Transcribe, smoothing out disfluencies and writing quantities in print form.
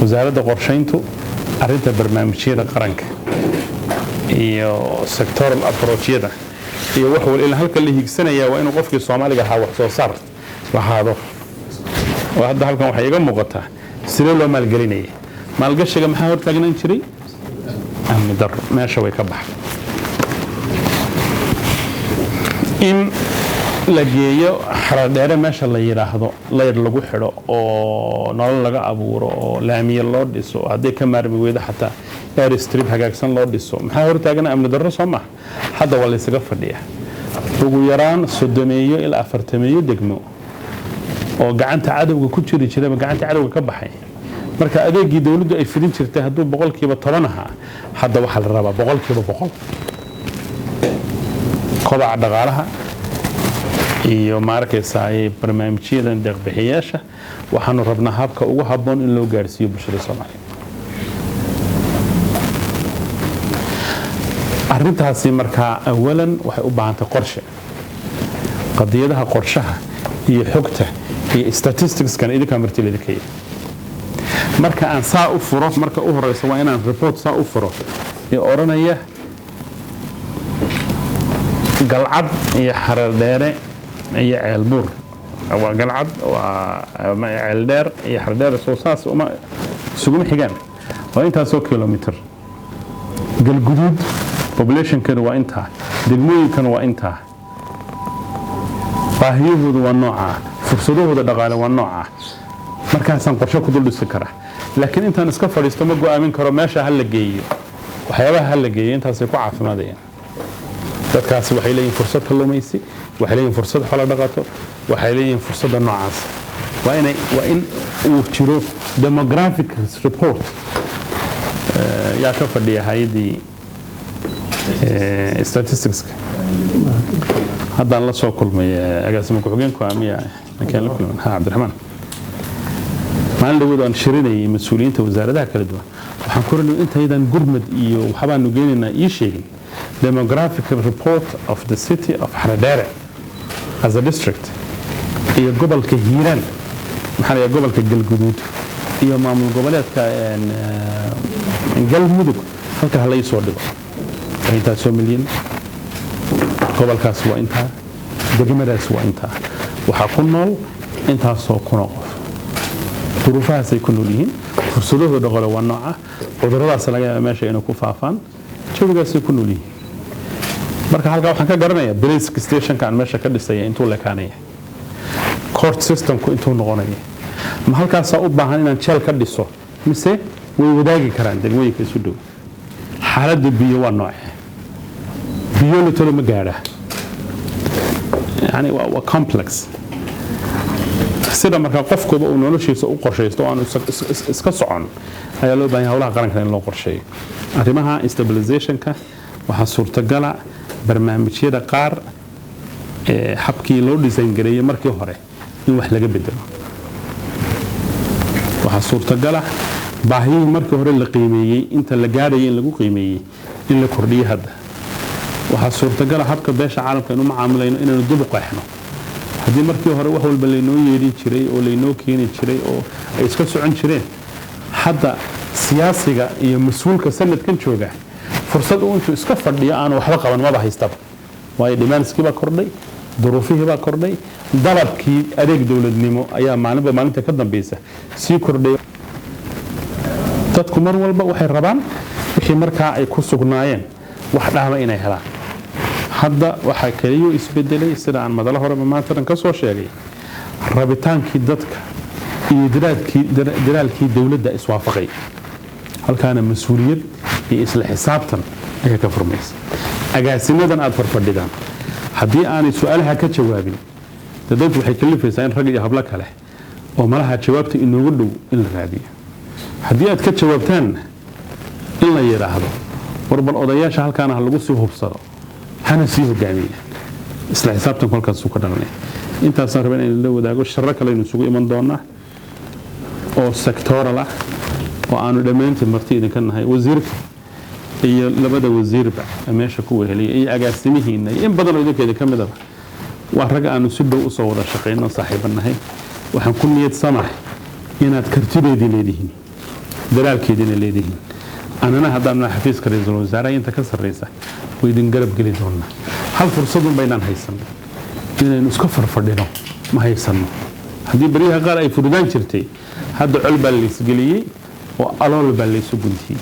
wasaaradda qorshayntu arrinta barnaamijyada qaranka iyo sectoral approachyada iyo wax wal ilaa halka la hiigsanaya waa inuu qofkii Soomaaliga ahaa wax soo saar lahaado oo hadda halkan waxa iga muuqata sidee loo maalgelinayay maalgashiga maxaa hor taagnaan jiray amni darro meesha way ka baxday in la geeyo xaradheere meesha la yiraahdo layr lagu xidho oo nolol laga abuuro oo laamiye loo dhiso haddii ka maarmi weydo xataa airstrip hagaagsan loo dhiso maxaa hor taagan amni darro Soomaa hadda waa la isaga fadhiyaa ugu yaraan 30 ilaa 40 degmo oo gacanta cadawga ku jiri jiray gacanta cadawga ka baxay marka adeegii dawladdu ay fidin jirtay hadduu 10% ahaa hadda waxa la rabaa 100% kobaca dhaqaalaha iyo markaysa ay barnaamijyadan deeq-bixiyaasha waxaanu rabnaa habka ugu habboon in loo gaarsiiyo bulshada Soomaaliyeed arrintaasi marka awalan waxay u baahan tahay qorshe qadiyadaha qorshaha iyo xogta iyo statistics kan idinka martilada kay marka aan saa u furo marka u horeyso waa inaan report saa u furo ee oranaya galcad iyo xaradheere iyo ceelbuur waa galcad waa ceeldheer iyo xaradheere soo saas uma sugu xigaan waa intaas oo kilometer galguduud population kan waa inta degmooyinkan waa inta baahiyahoodu waa nooca fursadahooda dhaqaale waa nooca markaasaan qorshe ku dul dhisi karaa laakiin intaan iska fadhiisto ma go'aamin karo meesha hal la geeyo waxyaabaha hal la geeyo intaas ay ku caafimaadayaan dadkaasi waxay leeyihiin fursad kalluumaysi waxay leeyihiin fursad xoolo dhaqato waxay leeyihiin fursad noocaas waa in uu jiro demographic report yaa ka fadhiya hay'adii statistics haddaan la soo kulmay agaasimo ku-xigeenku amiya كان لكم عبد الرحمن ما عنده وضع شريني مسؤولين توزارة كلا دوان وحنقول إنه أنت إذا قرمت إيو وحبان نجينا يشيء demographic report of the city of Haradere as a district إيو قبل كهيران محل إيو قبل كجلجدود إيو معمول قبلات كان جلب مدك هل كهلا يسوع ده أنت 2 مليون قبل كاس وأنت دقيمة وأنت وحكونال أنت سوكنا ظروفها سيكونوا لين فرصته دغلا والنوعة وضرورة سلاجة ماشي إنه كفافان شو بقى سيكونوا لين مركز حلقة وحنا كجرنا بريسك ستيشن كان ماشي كده سيء أنتوا لكانية كورت سيستم كو أنتوا نغنية ما هل كان صعب بعهنا نشال كده سو مسه ويوداجي كران دقوي كيسودو حالة بيو والنوع بيو لتلو مجارة يعني وكومبلكس sida marka qofku uu noloshiisa u qorsheysto aan iska socon ayaa loo baahan hawlaha qaranka in loo qorsheeyo arrimaha stabilization-ka waxa suurtagal ah barnaamijyada qaar habkii loo design gareeyay markii hore in wax laga bedelo waxa suurtagal ah baahiyihii markii hore la qiimeeyay inta la gaarayay in lagu qiimeeyay in la kordhiyo hadda waxa suurtagal ah habka beesha caalamka inuu macaamilayno inaynu dib u qeexno haddii markii hore wax walba laynoo yeedhin jiray oo laynoo keeni jiray oo ay iska socon jireen hadda siyaasiga iyo mas'uulka sanadkan jooga fursad uu intuu iska fadhiyo aan waxba qaban maba haystaba waayo dhimaanskii baa kordhay duruufihii baa kordhay dalabkii adeeg dawladnimo ayaa maalinta ka dambaysa sii kordhay dadku mar walba waxay rabaan wixii markaa ay ku sugnaayeen wax dhaama inay helaan hadda waxa kaliyo isbedelay sida aan madala hore maanta ka soo sheegay rabitaankii dadka iyo diraalkii dawladda iswaafaqay halkaana mas'uuliyad iyo isla xisaabtan ay ka furmaysa agaasimadan aad farfadhidaan haddii aanay su'aalaha ka jawaabin dadku waxay kalifaysaa in rag iyo habla kale oo malaha jawaabta inoogu dhow in la raadiyo haddii aad ka jawaabtaan in la yiraahdo warbal odayaasha halkaana lagu soo hubsado هنا سيه جميع إصلاح حسابتك كل كسوق دلنا أنت صار بين اللي وداعو الشركة اللي نسوق إيمان دونا أو سكتور له وأنا دائما تمرتي إذا كان هاي وزير هي لبدا وزير بقى ماشي كوه لي أي أجاسمه هنا إن بدل إذا كده كم بدل وحرجة أنا سبب أصور شقينا صاحبنا هاي وحنكون نيت سمح هنا تكرتيبه دي لديهن دلال كيدين اللي دهين أنا هذا حفيز كرئيس الوزراء أنت كسر رئيسه ويدين قلب قليدونا هل فرصة بيننا هيسن إن نسكفر فردنا ما هيسن هذه بريها قال أي فردان شرتي هذا علبة اللي سجليه وألول باللي سجنتي